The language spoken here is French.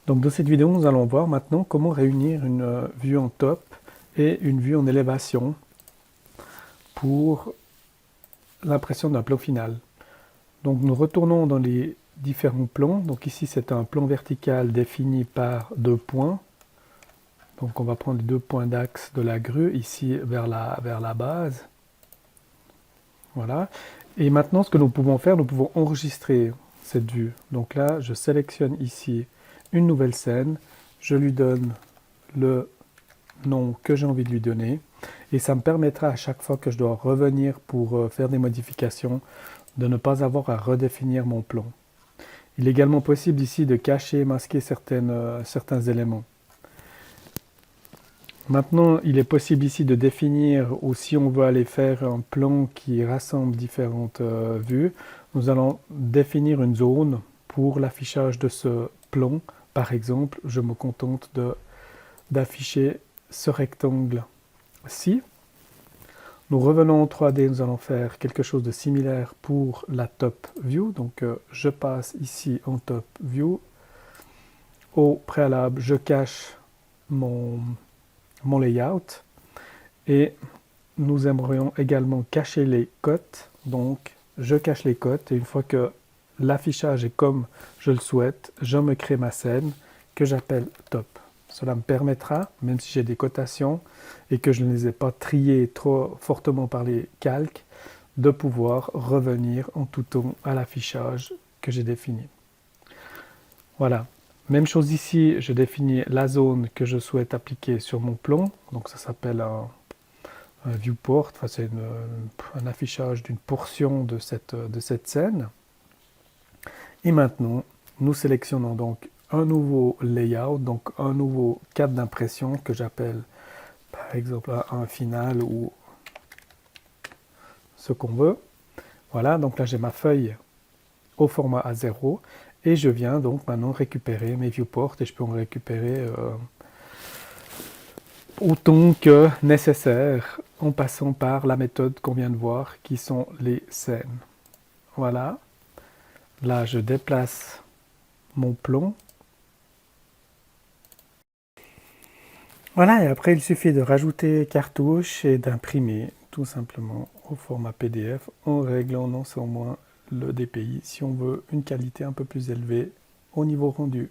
Donc dans cette vidéo, nous allons voir maintenant comment réunir une vue en top et une vue en élévation pour l'impression d'un plan final. Donc nous retournons dans les différents plans. Donc ici c'est un plan vertical défini par 2 points. Donc on va prendre les 2 points d'axe de la grue ici vers la base. Voilà. Et maintenant ce que nous pouvons faire, nous pouvons enregistrer cette vue. Donc là je sélectionne ici une nouvelle scène, je lui donne le nom que j'ai envie de lui donner et ça me permettra à chaque fois que je dois revenir pour faire des modifications de ne pas avoir à redéfinir mon plan. Il est également possible ici de cacher et masquer certains éléments. Maintenant, il est possible ici de définir, ou si on veut aller faire un plan qui rassemble différentes vues, nous allons définir une zone pour l'affichage de ce plan. Par exemple, je me contente d'afficher ce rectangle-ci. Nous revenons en 3D, nous allons faire quelque chose de similaire pour la top view. Donc je passe ici en top view. Au préalable, je cache mon layout et nous aimerions également cacher les cotes. Donc je cache les cotes et une fois que l'affichage est comme je le souhaite, je me crée ma scène que j'appelle top. Cela me permettra, même si j'ai des cotations et que je ne les ai pas triées trop fortement par les calques, de pouvoir revenir en tout temps à l'affichage que j'ai défini. Voilà. Même chose ici, je définis la zone que je souhaite appliquer sur mon plan. Donc ça s'appelle un viewport, enfin, c'est un affichage d'une portion de cette scène. Et maintenant, nous sélectionnons donc un nouveau layout, donc un nouveau cadre d'impression que j'appelle par exemple un final ou ce qu'on veut. Voilà, donc là j'ai ma feuille au format A0 et je viens donc maintenant récupérer mes viewports et je peux en récupérer autant que nécessaire en passant par la méthode qu'on vient de voir qui sont les scènes. Voilà, là je déplace mon plan. Voilà, et après il suffit de rajouter cartouche et d'imprimer tout simplement au format PDF en réglant non seulement le DPI si on veut une qualité un peu plus élevée au niveau rendu.